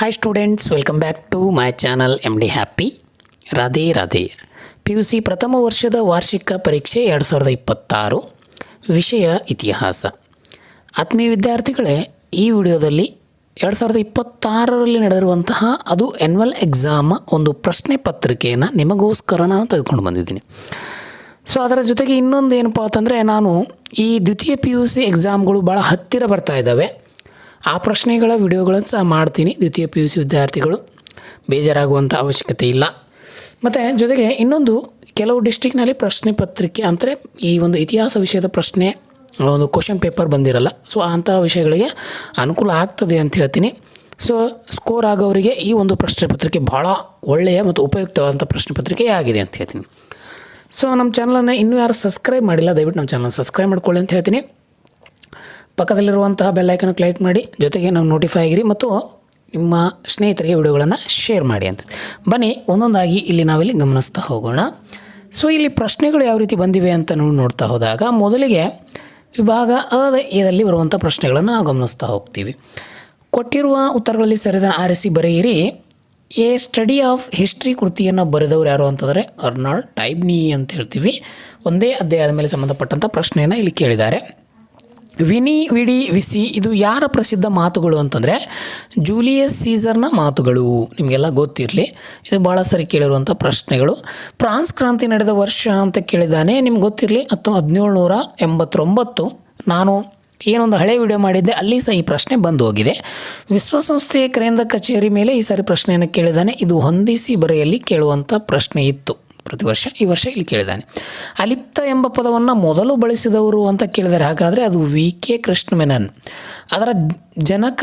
Hi students, welcome back to my channel MD happy. Radhe Radhe. PUC ಪ್ರಥಮ ವರ್ಷದ ವಾರ್ಷಿಕ ಪರೀಕ್ಷೆ 2026 ವಿಷಯ ಇತಿಹಾಸ. ಆತ್ಮೀಯ ವಿದ್ಯಾರ್ಥಿಗಳೇ, ಈ ವಿಡಿಯೋದಲ್ಲಿ 2026ರಲ್ಲಿ ನಡೆದಿರುವಂತಹ ಅದು ಆ್ಯನ್ಯುವಲ್ ಎಕ್ಸಾಮ್ ಒಂದು ಪ್ರಶ್ನೆ ಪತ್ರಿಕೆಯನ್ನು ನಿಮಗೋಸ್ಕರ ನಾನು ತೆಗೆದುಕೊಂಡು ಬಂದಿದ್ದೀನಿ. ಸೊ ಅದರ ಜೊತೆಗೆ ಇನ್ನೊಂದು ಏನಪ್ಪ ಅಂತಂದರೆ, ನಾನು ಈ ದ್ವಿತೀಯ PUC ಎಕ್ಸಾಮ್ಗಳು ಭಾಳ ಹತ್ತಿರ ಬರ್ತಾ ಇದ್ದಾವೆ. ಆ ಪ್ರಶ್ನೆಗಳ ವಿಡಿಯೋಗಳನ್ನು ಸಹ ಮಾಡ್ತೀನಿ. ದ್ವಿತೀಯ PUC ವಿದ್ಯಾರ್ಥಿಗಳು ಬೇಜಾರಾಗುವಂಥ ಅವಶ್ಯಕತೆ ಇಲ್ಲ. ಮತ್ತು ಜೊತೆಗೆ ಇನ್ನೊಂದು, ಕೆಲವು ಡಿಸ್ಟ್ರಿಕ್ನಲ್ಲಿ ಪ್ರಶ್ನೆ ಪತ್ರಿಕೆ ಅಂದರೆ ಈ ಒಂದು ಇತಿಹಾಸ ವಿಷಯದ ಪ್ರಶ್ನೆ ಒಂದು ಕ್ವಶನ್ ಪೇಪರ್ ಬಂದಿರಲ್ಲ. ಸೊ ಅಂತಹ ವಿಷಯಗಳಿಗೆ ಅನುಕೂಲ ಆಗ್ತದೆ ಅಂತ ಹೇಳ್ತೀನಿ. ಸೊ ಸ್ಕೋರ್ ಆಗೋರಿಗೆ ಈ ಒಂದು ಪ್ರಶ್ನೆ ಪತ್ರಿಕೆ ಭಾಳ ಒಳ್ಳೆಯ ಮತ್ತು ಉಪಯುಕ್ತವಾದಂಥ ಪ್ರಶ್ನೆ ಪತ್ರಿಕೆ ಆಗಿದೆ ಅಂತ ಹೇಳ್ತೀನಿ. ಸೊ ನಮ್ಮ ಚಾನಲನ್ನು ಇನ್ನೂ ಯಾರು ಸಬ್ಸ್ಕ್ರೈಬ್ ಮಾಡಿಲ್ಲ, ದಯವಿಟ್ಟು ನಮ್ಮ ಚಾನಲ್ ಸಬ್ಸ್ಕ್ರೈಬ್ ಮಾಡ್ಕೊಳ್ಳಿ ಅಂತ ಹೇಳ್ತೀನಿ. ಪಕ್ಕದಲ್ಲಿರುವಂತಹ ಬೆಲ್ಲೈಕನ್ ಕ್ಲಿಕ್ ಮಾಡಿ, ಜೊತೆಗೆ ನಾವು ನೋಟಿಫೈ ಆಗಿರಿ ಮತ್ತು ನಿಮ್ಮ ಸ್ನೇಹಿತರಿಗೆ ವಿಡಿಯೋಗಳನ್ನು ಶೇರ್ ಮಾಡಿ ಅಂತ. ಬನ್ನಿ ಒಂದೊಂದಾಗಿ ಇಲ್ಲಿ ನಾವಿಲ್ಲಿ ಗಮನಿಸ್ತಾ ಹೋಗೋಣ. ಸೊ ಇಲ್ಲಿ ಪ್ರಶ್ನೆಗಳು ಯಾವ ರೀತಿ ಬಂದಿವೆ ಅಂತ ನೋಡ್ತಾ ಹೋದಾಗ, ಮೊದಲಿಗೆ ವಿಭಾಗ ಎದಲ್ಲಿ ಬರುವಂಥ ಪ್ರಶ್ನೆಗಳನ್ನು ನಾವು ಗಮನಿಸ್ತಾ ಹೋಗ್ತೀವಿ. ಕೊಟ್ಟಿರುವ ಉತ್ತರಗಳಲ್ಲಿ ಸರಿಯಾದ ಆರಿಸಿ ಬರೆಯಿರಿ. ಎ ಸ್ಟಡಿ ಆಫ್ ಹಿಸ್ಟ್ರಿ ಕೃತಿಯನ್ನು ಬರೆದವರು ಯಾರು ಅಂತಂದರೆ ಅರ್ನಾಲ್ಡ್ ಟೈಬ್ನಿ ಅಂತ ಹೇಳ್ತೀವಿ. ಒಂದೇ ಅಧ್ಯಾಯದ ಮೇಲೆ ಸಂಬಂಧಪಟ್ಟಂಥ ಪ್ರಶ್ನೆಯನ್ನು ಇಲ್ಲಿ ಕೇಳಿದ್ದಾರೆ. ವಿನಿ ವಿಡಿ ವಿಸಿ ಇದು ಯಾರ ಪ್ರಸಿದ್ಧ ಮಾತುಗಳು ಅಂತಂದರೆ ಜೂಲಿಯಸ್ ಸೀಸರ್ನ ಮಾತುಗಳು. ನಿಮಗೆಲ್ಲ ಗೊತ್ತಿರಲಿ, ಇದು ಭಾಳ ಸರಿ ಕೇಳಿರುವಂಥ ಪ್ರಶ್ನೆಗಳು. ಫ್ರಾನ್ಸ್ ಕ್ರಾಂತಿ ನಡೆದ ವರ್ಷ ಅಂತ ಕೇಳಿದ್ದಾನೆ, ನಿಮ್ಗೆ ಗೊತ್ತಿರಲಿ 1789. ನಾನು ಏನೊಂದು ಹಳೆ ವಿಡಿಯೋ ಮಾಡಿದ್ದೆ, ಅಲ್ಲಿ ಸಹ ಈ ಪ್ರಶ್ನೆ ಬಂದು ಹೋಗಿದೆ. ವಿಶ್ವಸಂಸ್ಥೆಯ ಕೇಂದ್ರ ಕಚೇರಿ ಮೇಲೆ ಈ ಸಾರಿ ಪ್ರಶ್ನೆಯನ್ನು ಕೇಳಿದ್ದಾನೆ. ಇದು ಹೊಂದಿಸಿ ಬರೆಯಲ್ಲಿ ಕೇಳುವಂಥ ಪ್ರಶ್ನೆ ಇತ್ತು ಪ್ರತಿ ವರ್ಷ. ಈ ವರ್ಷ ಇಲ್ಲಿ ಕೇಳಿದ್ದಾನೆ. ಅಲಿಪ್ತ ಎಂಬ ಪದವನ್ನು ಮೊದಲು ಬಳಸಿದವರು ಅಂತ ಕೇಳಿದ್ದಾರೆ. ಹಾಗಾದರೆ ಅದು VK ಕೃಷ್ಣ ಮೆನನ್. ಅದರ ಜನಕ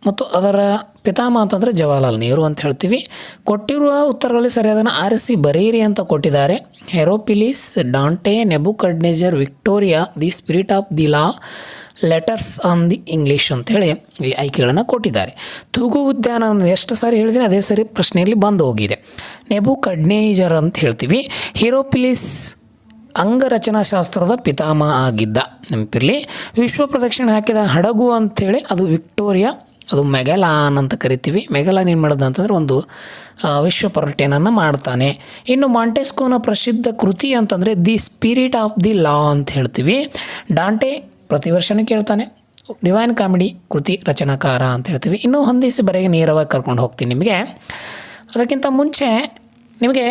ಮತ್ತು ಅದರ ಪಿತಾಮಹ ಅಂತಂದರೆ ಜವಾಹರ್ಲಾಲ್ ನೆಹರು ಅಂತ ಹೇಳ್ತೀವಿ. ಕೊಟ್ಟಿರುವ ಉತ್ತರಗಳಲ್ಲಿ ಸರಿಯಾದನ್ನು ಆರಿಸಿ ಬರೆಯಿರಿ ಅಂತ ಕೊಟ್ಟಿದ್ದಾರೆ. ಹೆರೋಪಿಲಿಸ್, Dante, Nebuchadnezzar, Victoria, the spirit of the law, letters on the English ಅಂತೇಳಿ ಈ ಆಯ್ಕೆಗಳನ್ನು ಕೊಟ್ಟಿದ್ದಾರೆ. ತೂಗು ಉದ್ಯಾನ ಎಷ್ಟು ಸಾರಿ ಹೇಳಿದ್ದೀನಿ ಅದೇ ಸರಿ ಪ್ರಶ್ನೆಯಲ್ಲಿ ಬಂದು ಹೋಗಿದೆ. ನೆಬುಕಡ್ನೆಜರ್ ಅಂತ ಹೇಳ್ತೀವಿ. ಹಿರೋಪಿಲಿಸ್ ಅಂಗರಚನಾಶಾಸ್ತ್ರದ ಪಿತಾಮಹ ಆಗಿದ್ದ, ನೆನಪಿರಲಿ. ವಿಶ್ವ ಪ್ರದಕ್ಷಿಣೆ ಹಾಕಿದ ಹಡಗು ಅಂಥೇಳಿ ಅದು ವಿಕ್ಟೋರಿಯಾ, ಅದು ಮೆಗಲಾನ್ ಅಂತ ಕರಿತೀವಿ. ಮೆಗಲಾನ್ ಏನು ಮಾಡೋದು ಅಂತಂದರೆ ಒಂದು ವಿಶ್ವ ಪರ್ಯಟನೆಯನ್ನು ಮಾಡ್ತಾನೆ. ಇನ್ನು ಮಾಂಟೆಸ್ಕೋನ ಪ್ರಸಿದ್ಧ ಕೃತಿ ಅಂತಂದರೆ ದಿ ಸ್ಪಿರಿಟ್ ಆಫ್ ದಿ ಲಾ ಅಂತ ಹೇಳ್ತೀವಿ. ಡಾಂಟೆ ಪ್ರತಿ ವರ್ಷವೂ ಕೇಳ್ತಾನೆ. ಡಿವೈನ್ ಕಾಮಿಡಿ ಕೃತಿ ರಚನಾಕಾರ ಅಂತ ಹೇಳ್ತೀವಿ. ಇನ್ನೂ ಹೊಂದಿಸಿ ಬರೆಗೆ ನೇರವಾಗಿ ಕರ್ಕೊಂಡು ಹೋಗ್ತೀನಿ ನಿಮಗೆ. ಅದಕ್ಕಿಂತ ಮುಂಚೆ ನಿಮಗೆ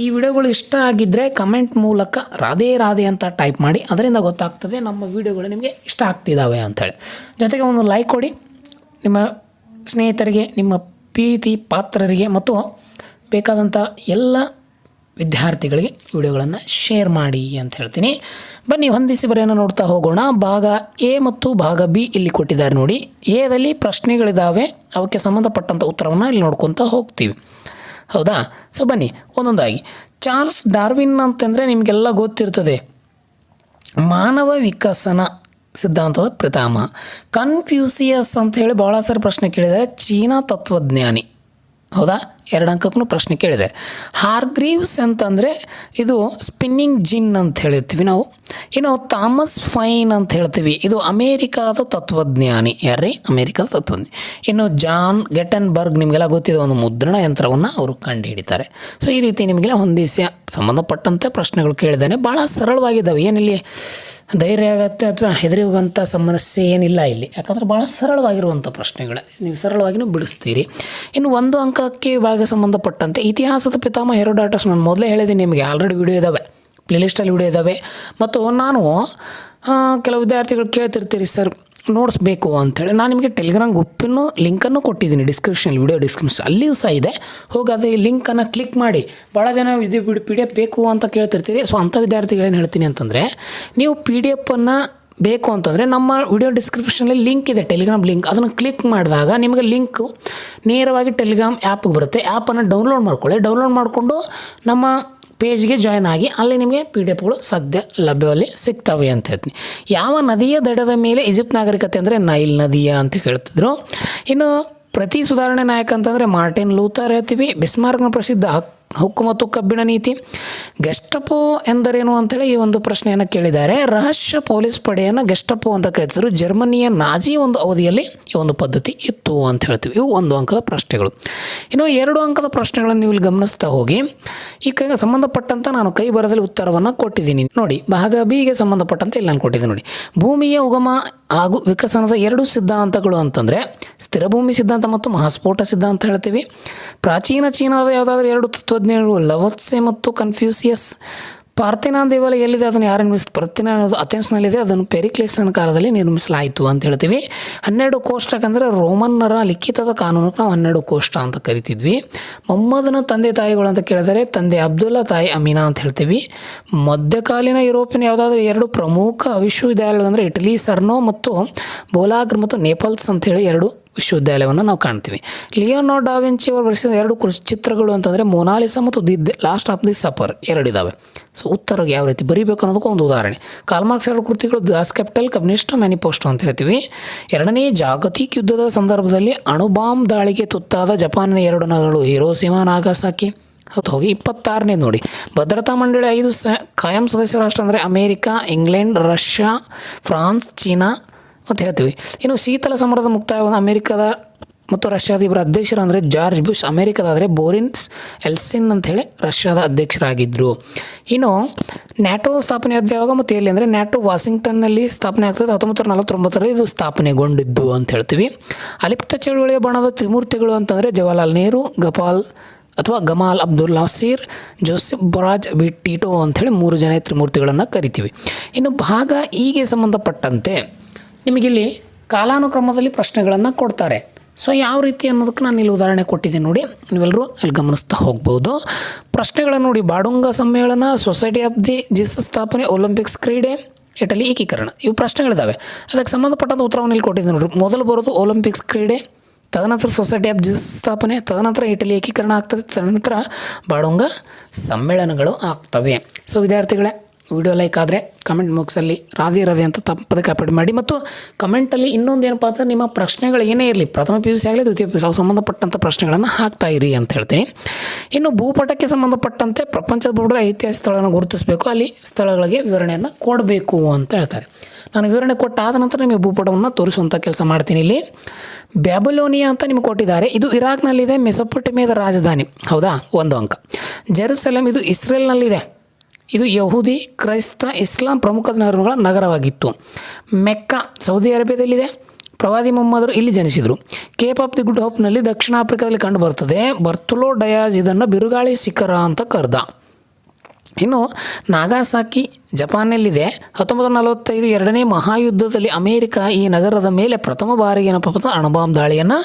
ಈ ವಿಡಿಯೋಗಳು ಇಷ್ಟ ಆಗಿದ್ದರೆ ಕಮೆಂಟ್ ಮೂಲಕ ರಾಧೆ ರಾಧೆ ಅಂತ ಟೈಪ್ ಮಾಡಿ. ಅದರಿಂದ ಗೊತ್ತಾಗ್ತದೆ ನಮ್ಮ ವಿಡಿಯೋಗಳು ನಿಮಗೆ ಇಷ್ಟ ಆಗ್ತಿದ್ದಾವೆ ಅಂಥೇಳಿ. ಜೊತೆಗೆ ಒಂದು ಲೈಕ್ ಕೊಡಿ. ನಿಮ್ಮ ಸ್ನೇಹಿತರಿಗೆ, ನಿಮ್ಮ ಪ್ರೀತಿ ಪಾತ್ರರಿಗೆ ಮತ್ತು ಬೇಕಾದಂಥ ಎಲ್ಲ ವಿದ್ಯಾರ್ಥಿಗಳಿಗೆ ವಿಡಿಯೋಗಳನ್ನು ಶೇರ್ ಮಾಡಿ ಅಂತ ಹೇಳ್ತೀನಿ. ಬನ್ನಿ ಹೊಂದಿಸಿ ಬರೆಯನ್ನು ನೋಡ್ತಾ ಹೋಗೋಣ. ಭಾಗ ಎ ಮತ್ತು ಭಾಗ ಬಿ ಇಲ್ಲಿ ಕೊಟ್ಟಿದ್ದಾರೆ ನೋಡಿ. ಎದಲ್ಲಿ ಪ್ರಶ್ನೆಗಳಿದ್ದಾವೆ, ಅವಕ್ಕೆ ಸಂಬಂಧಪಟ್ಟಂಥ ಉತ್ತರವನ್ನು ಇಲ್ಲಿ ನೋಡ್ಕೊತಾ ಹೋಗ್ತೀವಿ. ಹೌದಾ? ಸೊ ಬನ್ನಿ ಒಂದೊಂದಾಗಿ. ಚಾರ್ಲ್ಸ್ ಡಾರ್ವಿನ್ ಅಂತಂದರೆ ನಿಮಗೆಲ್ಲ ಗೊತ್ತಿರ್ತದೆ, ಮಾನವ ವಿಕಸನ ಸಿದ್ಧಾಂತದ ಪಿತಾಮಹ. ಕನ್ಫ್ಯೂಸಿಯಸ್ ಅಂತ ಹೇಳಿ ಭಾಳ ಸಾರಿ ಪ್ರಶ್ನೆ ಕೇಳಿದ್ದಾರೆ, ಚೀನಾ ತತ್ವಜ್ಞಾನಿ. ಹೌದಾ? 2 ಅಂಕಕ್ಕೂ ಪ್ರಶ್ನೆ ಕೇಳಿದ್ದಾರೆ. ಹಾರ್ಗ್ರೀವ್ಸ್ ಅಂತಂದರೆ ಇದು ಸ್ಪಿನ್ನಿಂಗ್ ಜಿನ್ ಅಂತ ಹೇಳಿರ್ತೀವಿ ನಾವು. ಇನ್ನು ಥಾಮಸ್ ಫೈನ್ ಅಂತ ಹೇಳ್ತೀವಿ, ಇದು ಅಮೇರಿಕಾದ ತತ್ವಜ್ಞಾನಿ. ಯಾರ್ರೀ? ಅಮೇರಿಕಾದ ತತ್ವಜ್ಞಾನಿ. ಇನ್ನು ಜಾನ್ ಗೆಟನ್ಬರ್ಗ್, ನಿಮಗೆಲ್ಲ ಗೊತ್ತಿದೆ, ಒಂದು ಮುದ್ರಣ ಯಂತ್ರವನ್ನು ಅವರು ಕಂಡುಹಿಡಿತಾರೆ. ಸೊ ಈ ರೀತಿ ನಿಮಗೆಲ್ಲ ಹೊಂದಿಸಿ ಸಂಬಂಧಪಟ್ಟಂತೆ ಪ್ರಶ್ನೆಗಳು ಕೇಳಿದ್ದಾನೆ. ಭಾಳ ಸರಳವಾಗಿದ್ದಾವೆ, ಏನಿಲ್ಲಿ ಧೈರ್ಯ ಆಗುತ್ತೆ ಅಥವಾ ಹೆದರಿ ಹೋಗೋಂಥ ಸಮಸ್ಯೆ ಏನಿಲ್ಲ ಇಲ್ಲಿ. ಯಾಕಂದರೆ ಭಾಳ ಸರಳವಾಗಿರುವಂಥ ಪ್ರಶ್ನೆಗಳೇ, ನೀವು ಸರಳವಾಗಿಯೂ ಬಿಡಿಸ್ತೀರಿ. ಇನ್ನು 1 ಅಂಕಕ್ಕೆ ಭಾಗ ಸಂಬಂಧಪಟ್ಟಂತೆ ಇತಿಹಾಸದ ಪಿತಾಮಹ ಹೆರೋಡಾಟಸ್. ನಾನು ಮೊದಲೇ ಹೇಳಿದ್ದೀನಿ ನಿಮಗೆ, ಆಲ್ರೆಡಿ ವಿಡಿಯೋ ಇದ್ದಾವೆ, ಪ್ಲೇಲಿಸ್ಟಲ್ಲಿ ವಿಡಿಯೋ ಇದ್ದಾವೆ. ಮತ್ತು ನಾನು ಕೆಲವು ವಿದ್ಯಾರ್ಥಿಗಳು ಕೇಳ್ತಿರ್ತೀರಿ, ಸರ್ ನೋಟ್ಸ್ ಬೇಕು ಅಂಥೇಳಿ. ನಾನು ನಿಮಗೆ ಟೆಲಿಗ್ರಾಮ್ ಗ್ರೂಪಿನ ಲಿಂಕನ್ನು ಕೊಟ್ಟಿದ್ದೀನಿ ಡಿಸ್ಕ್ರಿಪ್ಷನ್, ವಿಡಿಯೋ ಡಿಸ್ಕ್ರಿಪ್ಷನ್ ಅಲ್ಲಿಯೂ ಸಹ ಇದೆ. ಹೋಗಿ ಅದು ಈ ಲಿಂಕನ್ನು ಕ್ಲಿಕ್ ಮಾಡಿ. ಭಾಳ ಜನ ಇದು PDF ಬೇಕು ಅಂತ ಕೇಳ್ತಿರ್ತೀರಿ. ಸೊ ಅಂಥ ವಿದ್ಯಾರ್ಥಿಗಳೇನು ಹೇಳ್ತೀನಿ ಅಂತಂದರೆ, ನೀವು PDF ಬೇಕು ಅಂತಂದರೆ ನಮ್ಮ ವಿಡಿಯೋ ಡಿಸ್ಕ್ರಿಪ್ಷನಲ್ಲಿ ಲಿಂಕ್ ಇದೆ, ಟೆಲಿಗ್ರಾಮ್ ಲಿಂಕ್. ಅದನ್ನು ಕ್ಲಿಕ್ ಮಾಡಿದಾಗ ನಿಮಗೆ ಲಿಂಕು ನೇರವಾಗಿ ಟೆಲಿಗ್ರಾಮ್ ಆ್ಯಪ್ಗೆ ಬರುತ್ತೆ. ಆ್ಯಪನ್ನು ಡೌನ್ಲೋಡ್ ಮಾಡ್ಕೊಳ್ಳಿ. ಡೌನ್ಲೋಡ್ ಮಾಡಿಕೊಂಡು ನಮ್ಮ ಪೇಜ್ಗೆ ಜಾಯ್ನ್ ಆಗಿ, ಅಲ್ಲಿ ನಿಮಗೆ PDFಗಳು ಸದ್ಯ ಲಭ್ಯದಲ್ಲಿ ಸಿಗ್ತವೆ ಅಂತ ಹೇಳ್ತೀನಿ. ಯಾವ ನದಿಯ ದಡದ ಮೇಲೆ ಈಜಿಪ್ಟ್ ನಾಗರಿಕತೆ ಅಂದರೆ ನೈಲ್ ನದಿಯ ಅಂತ ಹೇಳ್ತಿದ್ರು. ಇನ್ನು ಪ್ರತಿ ಸುಧಾರಣೆ ನಾಯಕ ಅಂತಂದರೆ ಮಾರ್ಟಿನ್ ಲೂಥರ್ ಹೇಳ್ತೀವಿ. ಬಿಸ್ಮಾರ್ಕ್ನ ಪ್ರಸಿದ್ಧ ಹುಕ್ಕು ಮತ್ತು ಕಬ್ಬಿಣ ನೀತಿ. ಗೆಸ್ಟಪೋ ಎಂದರೇನು ಅಂತೇಳಿ ಈ ಒಂದು ಪ್ರಶ್ನೆಯನ್ನು ಕೇಳಿದ್ದಾರೆ. ರಹಸ್ಯ ಪೊಲೀಸ್ ಪಡೆಯನ್ನು ಗೆಸ್ಟಪೋ ಅಂತ ಕರೀತಿದ್ರು. ಜರ್ಮನಿಯ ನಾಜಿ ಒಂದು ಅವಧಿಯಲ್ಲಿ ಈ ಒಂದು ಪದ್ಧತಿ ಇತ್ತು ಅಂತ ಹೇಳ್ತೀವಿ. ಇವು 1 ಅಂಕದ ಪ್ರಶ್ನೆಗಳು. ಇನ್ನು 2 ಅಂಕದ ಪ್ರಶ್ನೆಗಳನ್ನು ನೀವು ಇಲ್ಲಿ ಗಮನಿಸ್ತಾ ಹೋಗಿ. ಈ ಕೈಗೆ ಸಂಬಂಧಪಟ್ಟಂತೆ ನಾನು ಕೈ ಬರದಲ್ಲಿ ಉತ್ತರವನ್ನು ಕೊಟ್ಟಿದ್ದೀನಿ ನೋಡಿ. ಭಾಗ ಬಿಗೆ ಸಂಬಂಧಪಟ್ಟಂತೆ ಇಲ್ಲಿ ನಾನು ಕೊಟ್ಟಿದ್ದೀನಿ ನೋಡಿ. ಭೂಮಿಯ ಉಗಮ ಹಾಗೂ ವಿಕಸನದ 2 ಸಿದ್ಧಾಂತಗಳು ಅಂತಂದರೆ ಸ್ಥಿರಭೂಮಿ ಸಿದ್ಧಾಂತ ಮತ್ತು ಮಹಾಸ್ಫೋಟ ಸಿದ್ಧಾಂತ ಹೇಳ್ತೀವಿ. ಪ್ರಾಚೀನ ಚೀನಾದ ಯಾವುದಾದ್ರೂ 2 ತತ್ವಜ್ಞರು ಲವತ್ಸೆ ಮತ್ತು ಕನ್ಫ್ಯೂಸಿಯಸ್. ಪಾರ್ಥೆನಾನ್ ದೇವಾಲಯ ಎಲ್ಲಿದೆ, ಅದನ್ನು ಯಾರು ಪಾರ್ಥೆನಾನ್ ಅನ್ನೋದು ಅಥೆನ್ಸ್ನಲ್ಲಿದೆ, ಅದನ್ನು ಪೆರಿಕ್ಲೇಸನ ಕಾಲದಲ್ಲಿ ನಿರ್ಮಿಸಲಾಯಿತು ಅಂತ ಹೇಳ್ತೀವಿ. 12 ಕೋಷ್ಟಕ ಅಂದರೆ ರೋಮನ್ನರ ಲಿಖಿತದ ಕಾನೂನಕ್ಕೆ ನಾವು 12 ಕೋಷ್ಟ ಅಂತ ಕರಿತಿದ್ವಿ. ಮೊಹಮ್ಮದನ ತಂದೆ ತಾಯಿಗಳು ಅಂತ ಕೇಳಿದರೆ ತಂದೆ ಅಬ್ದುಲ್ಲಾ, ತಾಯಿ ಅಮೀನಾ ಅಂತ ಹೇಳ್ತೀವಿ. ಮಧ್ಯಕಾಲೀನ ಯುರೋಪಿನ ಯಾವುದಾದ್ರೂ 2 ಪ್ರಮುಖ ವಿಶ್ವವಿದ್ಯಾಲಯಗಳು ಅಂದರೆ ಇಟಲಿ ಸರ್ನೋ ಮತ್ತು ಬೋಲಾಗ್ರ್ ಮತ್ತು ನೇಪಲ್ಸ್ ಅಂತೇಳಿ 2 ವಿಶ್ವವಿದ್ಯಾಲಯವನ್ನು ನಾವು ಕಾಣ್ತೀವಿ. ಲಿಯೋನಾರ್ಡೋ ಡಾ ವಿಂಚಿ ಅವರು ಬರೆಸಿದ 2 ಚಿತ್ರಗಳು ಅಂತಂದರೆ ಮೊನಾಲಿಸಾ ಮತ್ತು the last of the suffer 2 ಇದ್ದಾವೆ. ಸೊ ಉತ್ತರ ಯಾವ ರೀತಿ ಬರೀಬೇಕು ಅನ್ನೋದಕ್ಕೆ ಒಂದು ಉದಾಹರಣೆ. ಕಾರ್ಲ್ಮಾರ್ಕ್ಸ್ 2 ಕೃತಿಗಳು ದಾಸ್ ಕ್ಯಾಪಿಟಲ್, ಕಮ್ಯುನಿಸ್ಟ್ ಮ್ಯಾನಿಫೆಸ್ಟೋ ಅಂತ ಹೇಳ್ತೀವಿ. 2ನೇ ಜಾಗತಿಕ ಯುದ್ಧದ ಸಂದರ್ಭದಲ್ಲಿ ಅಣುಬಾಂಬ್ ದಾಳಿಗೆ ತುತ್ತಾದ ಜಪಾನಿನ 2 ನಗರಗಳು ಹಿರೋಶಿಮಾ, ನಾಗಾಸಾಕಿ. ಹೋಗಿ 26ನೇ ನೋಡಿ. ಭದ್ರತಾ ಮಂಡಳಿ 5 ಕಾಯಂ ಸದಸ್ಯ ರಾಷ್ಟ್ರ ಅಂದರೆ America, England, Russia, France, China ಅಂತ ಹೇಳ್ತೀವಿ. ಇನ್ನು ಶೀತಲ ಸಮರದ ಮುಕ್ತಾಯವಾದ ಅಮೆರಿಕದ ಮತ್ತು ರಷ್ಯಾದ ಇಬ್ಬರ ಅಧ್ಯಕ್ಷರು ಅಂದರೆ ಜಾರ್ಜ್ ಬುಷ್ ಅಮೆರಿಕದಾದರೆ, ಬೋರಿಸ್ ಎಲ್ಸಿನ್ ಅಂಥೇಳಿ ರಷ್ಯಾದ ಅಧ್ಯಕ್ಷರಾಗಿದ್ದರು. ಇನ್ನು ನ್ಯಾಟೋ ಸ್ಥಾಪನೆ ಯಾವಾಗ ಮತ್ತು ಎಲ್ಲಿ ಅಂದರೆ ನ್ಯಾಟೋ ವಾಷಿಂಗ್ಟನ್ನಲ್ಲಿ ಸ್ಥಾಪನೆ ಆಗ್ತದೆ. 1949ರಲ್ಲಿ ಇದು ಸ್ಥಾಪನೆಗೊಂಡಿದ್ದು ಅಂತ ಹೇಳ್ತೀವಿ. ಅಲಿಪ್ತ ಚಳುವಳಿಯ ಬಣದ ತ್ರಿಮೂರ್ತಿಗಳು ಅಂತಂದರೆ ಜವಾಹರ್ಲಾಲ್ ನೆಹರು, ಗಮಾಲ್ ಅಬ್ದುಲ್ ನಾಸೀರ್, ಜೋಸೆಫ್ ಬೊರಾಜ್ ಟಿಟೋ ಅಂಥೇಳಿ 3 ಜನ ತ್ರಿಮೂರ್ತಿಗಳನ್ನು ಕರಿತೀವಿ. ಇನ್ನು ಭಾಗ ಹೀಗೆ ಸಂಬಂಧಪಟ್ಟಂತೆ ನಿಮಗಿಲ್ಲಿ ಕಾಲಾನುಕ್ರಮದಲ್ಲಿ ಪ್ರಶ್ನೆಗಳನ್ನು ಕೊಡ್ತಾರೆ. ಸೊ ಯಾವ ರೀತಿ ಅನ್ನೋದಕ್ಕೆ ನಾನು ಇಲ್ಲಿ ಉದಾಹರಣೆ ಕೊಟ್ಟಿದ್ದೀನಿ ನೋಡಿ. ನೀವೆಲ್ಲರೂ ಅಲ್ಲಿ ಗಮನಿಸ್ತಾ ಹೋಗ್ಬೋದು. ಪ್ರಶ್ನೆಗಳನ್ನು ನೋಡಿ. ಬಾಡುಂಗ ಸಮ್ಮೇಳನ, ಸೊಸೈಟಿ ಆಫ್ ದಿ ಜೀಸಸ್ ಸ್ಥಾಪನೆ, ಒಲಿಂಪಿಕ್ಸ್ ಕ್ರೀಡೆ, ಇಟಲಿ ಏಕೀಕರಣ. ಇವು ಪ್ರಶ್ನೆಗಳಿದ್ದಾವೆ. ಅದಕ್ಕೆ ಸಂಬಂಧಪಟ್ಟಂಥ ಉತ್ತರವನ್ನು ಇಲ್ಲಿ ಕೊಟ್ಟಿದ್ದೀನಿ ನೋಡಿ. ಮೊದಲು ಬರೋದು ಒಲಿಂಪಿಕ್ಸ್ ಕ್ರೀಡೆ, ತದನಂತರ ಸೊಸೈಟಿ ಆಫ್ ಜೀಸಸ್ ಸ್ಥಾಪನೆ, ತದನಂತರ ಇಟಲಿ ಏಕೀಕರಣ ಆಗ್ತದೆ, ತದನಂತರ ಬಾಡುಂಗ ಸಮ್ಮೇಳನಗಳು ಆಗ್ತವೆ. ಸೊ ವಿದ್ಯಾರ್ಥಿಗಳೇ, ವಿಡಿಯೋ ಲೈಕ್ ಆದರೆ ಕಮೆಂಟ್ ಬಾಕ್ಸಲ್ಲಿ ರಾಧೆ ಅಂತ ತಪ್ಪದೆ ಕಾಪಿ ಮಾಡಿ. ಮತ್ತು ಕಮೆಂಟಲ್ಲಿ ಇನ್ನೊಂದು ಏನಪ್ಪ ಅಂದರೆ ನಿಮ್ಮ ಪ್ರಶ್ನೆಗಳು ಏನೇ ಇರಲಿ, ಪ್ರಥಮ PUC ಆಗಲಿ ದ್ವಿತೀಯ PUC ಸಂಬಂಧಪಟ್ಟಂಥ ಪ್ರಶ್ನೆಗಳನ್ನು ಹಾಕ್ತಾ ಇರಿ ಅಂತ ಹೇಳ್ತೀನಿ. ಇನ್ನು ಭೂಪಟಕ್ಕೆ ಸಂಬಂಧಪಟ್ಟಂತೆ ಪ್ರಪಂಚದ ಭೂಪಟದ ಐತಿಹಾಸಿಕ ಸ್ಥಳಗಳನ್ನು ಗುರುತಿಸಬೇಕು, ಅಲ್ಲಿ ಸ್ಥಳಗಳಿಗೆ ವಿವರಣೆಯನ್ನು ಕೊಡಬೇಕು ಅಂತ ಹೇಳ್ತಾರೆ. ನಾನು ವಿವರಣೆ ಕೊಟ್ಟಾದ ನಂತರ ನಿಮಗೆ ಭೂಪಟವನ್ನು ತೋರಿಸುವಂಥ ಕೆಲಸ ಮಾಡ್ತೀನಿ. ಇಲ್ಲಿ ಬ್ಯಾಬಿಲೋನಿಯಾ ಅಂತ ನಿಮಗೆ ಕೊಟ್ಟಿದ್ದಾರೆ. ಇದು ಇರಾಕ್ನಲ್ಲಿದೆ. ಮೆಸೊಪೊಟೇಮಿಯಾದ ರಾಜಧಾನಿ. ಹೌದಾ, 1 ಅಂಕ. ಜೆರುಸಲೇಮ್ ಇದು ಇಸ್ರೇಲ್ನಲ್ಲಿದೆ. ಇದು ಯಹೂದಿ, ಕ್ರೈಸ್ತ, ಇಸ್ಲಾಂ ಪ್ರಮುಖ ನಗರವಾಗಿತ್ತು. Mecca Saudi ಅರೇಬಿಯಾದಲ್ಲಿದೆ. ಪ್ರವಾದಿ ಮೊಹಮ್ಮದರು ಇಲ್ಲಿ ಜನಿಸಿದರು. ಕೇಪ್ ಆಫ್ ದಿ ಗುಡ್ ಹೋಪ್ನಲ್ಲಿ ದಕ್ಷಿಣ ಆಫ್ರಿಕಾದಲ್ಲಿ ಕಂಡು ಬರ್ತದೆ. ಬರ್ತುಲೋ ಡಯಾಜ್ ಇದನ್ನು ಬಿರುಗಾಳಿ ಶಿಖರ ಅಂತ ಕರೆದ. ಇನ್ನು ನಾಗಾಸಾಕಿ ಜಪಾನ್ನಲ್ಲಿದೆ. 1945 2ನೇ ಮಹಾಯುದ್ಧದಲ್ಲಿ ಅಮೇರಿಕ ಈ ನಗರದ ಮೇಲೆ ಪ್ರಥಮ ಬಾರಿಗೆ ಏನಪ್ಪ ಅಂತಂದ್ರೆ ಅಣುಬಾಂಬ್ ದಾಳಿಯನ್ನು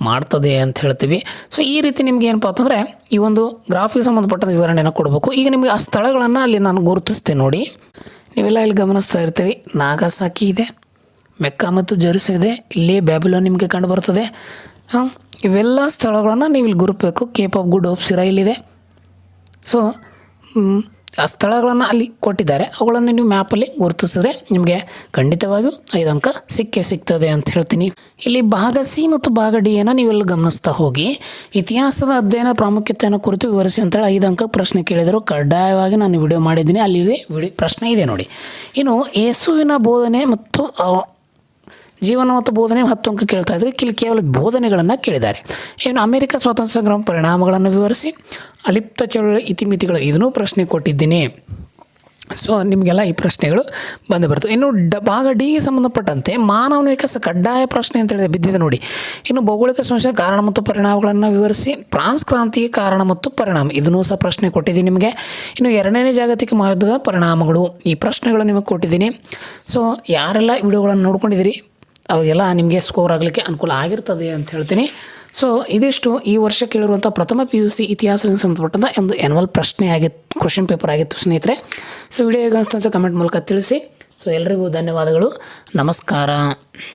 ಮಾಡ್ತದೆ ಅಂತ ಹೇಳ್ತೀವಿ. ಸೊ ಈ ರೀತಿ ನಿಮ್ಗೆ ಏನಪ್ಪ ಅಂತಂದರೆ ಈ ಒಂದು ಗ್ರಾಫಿಗೆ ಸಂಬಂಧಪಟ್ಟ ವಿವರಣೆಯನ್ನು ಕೊಡಬೇಕು. ಈಗ ನಿಮಗೆ ಆ ಸ್ಥಳಗಳನ್ನು ಅಲ್ಲಿ ನಾನು ಗುರುತಿಸ್ತೇನೆ ನೋಡಿ. ನೀವೆಲ್ಲ ಇಲ್ಲಿ ಗಮನಿಸ್ತಾ ಇರ್ತೀರಿ. ನಾಗಾಸಾಕಿ ಇದೆ, ಮೆಕ್ಕಾ ಮತ್ತು ಜೆರುಸಲೇಮ್ ಇದೆ, ಇಲ್ಲಿ ಬ್ಯಾಬಿಲೋನ್ ನಿಮಗೆ ಕಂಡು ಬರ್ತದೆ. ಇವೆಲ್ಲ ಸ್ಥಳಗಳನ್ನು ನೀವು ಇಲ್ಲಿ ಗುರುಪಬೇಕು. ಕೇಪ್ ಆಫ್ ಗುಡ್ ಹೋಪ್ಸ್ ಇಲ್ಲಿದೆ. ಸೊ ಆ ಸ್ಥಳಗಳನ್ನು ಅಲ್ಲಿ ಕೊಟ್ಟಿದ್ದಾರೆ. ಅವುಗಳನ್ನು ನೀವು ಮ್ಯಾಪಲ್ಲಿ ಗುರುತಿಸಿದ್ರೆ ನಿಮಗೆ ಖಂಡಿತವಾಗಿಯೂ 5 ಅಂಕ ಸಿಗ್ತದೆ ಅಂತ ಹೇಳ್ತೀನಿ. ಇಲ್ಲಿ ಭಾಗ ಸಿ ಮತ್ತು ಭಾಗ ಡಿ ಅನ್ನು ನೀವೆಲ್ಲ ಗಮನಿಸ್ತಾ ಹೋಗಿ. ಇತಿಹಾಸದ ಅಧ್ಯಯನ ಪ್ರಾಮುಖ್ಯತೆಯನ್ನು ಕುರಿತು ವಿವರಿಸಿ ಅಂತೇಳಿ 5 ಅಂಕ ಪ್ರಶ್ನೆ ಕೇಳಿದರು. ಕಡ್ಡಾಯವಾಗಿ ನಾನು ವಿಡಿಯೋ ಮಾಡಿದ್ದೀನಿ, ಅಲ್ಲಿ ಪ್ರಶ್ನೆ ಇದೆ ನೋಡಿ. ಇನ್ನು ಯೇಸುವಿನ ಬೋಧನೆ ಮತ್ತು ಜೀವನ ಮತ್ತು ಬೋಧನೆ 10 ಅಂಕ ಕೇಳ್ತಾ ಇದ್ರು. ಇಲ್ಲಿ ಕೇವಲ ಬೋಧನೆಗಳನ್ನು ಕೇಳಿದ್ದಾರೆ. ಇನ್ನು ಅಮೆರಿಕ ಸ್ವಾತಂತ್ರ್ಯ ಸಂಗ್ರಾಮ ಪರಿಣಾಮಗಳನ್ನು ವಿವರಿಸಿ, ಅಲಿಪ್ತ ಚಳುವಳಿ ಇತಿಮಿತಿಗಳು ಇದನ್ನೂ ಪ್ರಶ್ನೆ ಕೊಟ್ಟಿದ್ದೀನಿ. ಸೊ ನಿಮಗೆಲ್ಲ ಈ ಪ್ರಶ್ನೆಗಳು ಬಂದು ಬರ್ತವೆ. ಇನ್ನು ಭಾಗ ಡಿಗೆ ಸಂಬಂಧಪಟ್ಟಂತೆ ಮಾನವನ ವಿಕಾಸ ಕಡ್ಡಾಯ ಪ್ರಶ್ನೆ ಅಂತ ಹೇಳಿದ್ರೆ ಬಿದ್ದಿದೆ ನೋಡಿ. ಇನ್ನು ಭೌಗೋಳಿಕ ಸಮಸ್ಯೆ ಕಾರಣ ಮತ್ತು ಪರಿಣಾಮಗಳನ್ನು ವಿವರಿಸಿ, ಫ್ರಾನ್ಸ್ ಕ್ರಾಂತಿಗೆ ಕಾರಣ ಮತ್ತು ಪರಿಣಾಮ ಇದನ್ನೂ ಸಹ ಪ್ರಶ್ನೆ ಕೊಟ್ಟಿದ್ದೀನಿ ನಿಮಗೆ. ಇನ್ನು 2ನೇ ಜಾಗತಿಕ ಮಹಾಯುದ್ಧದ ಪರಿಣಾಮಗಳು ಈ ಪ್ರಶ್ನೆಗಳು ನಿಮಗೆ ಕೊಟ್ಟಿದ್ದೀನಿ. ಸೊ ಯಾರೆಲ್ಲ ವಿಡಿಯೋಗಳನ್ನು ನೋಡ್ಕೊಂಡಿದ್ದೀರಿ ಅವಾಗೆಲ್ಲ ನಿಮಗೆ ಸ್ಕೋರ್ ಆಗಲಿಕ್ಕೆ ಅನುಕೂಲ ಆಗಿರ್ತದೆ ಅಂತ ಹೇಳ್ತೀನಿ. ಸೊ ಇದಿಷ್ಟು ಈ ವರ್ಷ ಕೇಳಿರುವಂಥ ಪ್ರಥಮ PUC ಇತಿಹಾಸಕ್ಕೆ ಸಂಬಂಧಪಟ್ಟಂಥ ಒಂದು ಆ್ಯನ್ಯುವಲ್ ಪ್ರಶ್ನೆ ಆಗಿತ್ತು, ಕ್ವಶನ್ ಪೇಪರ್ ಆಗಿತ್ತು ಸ್ನೇಹಿತರೆ. ಸೊ ವಿಡಿಯೋ ಹೇಗೆ ಅನಿಸ್ತು ಅಂತ ಕಮೆಂಟ್ ಮೂಲಕ ತಿಳಿಸಿ. ಸೊ ಎಲ್ರಿಗೂ ಧನ್ಯವಾದಗಳು. ನಮಸ್ಕಾರ.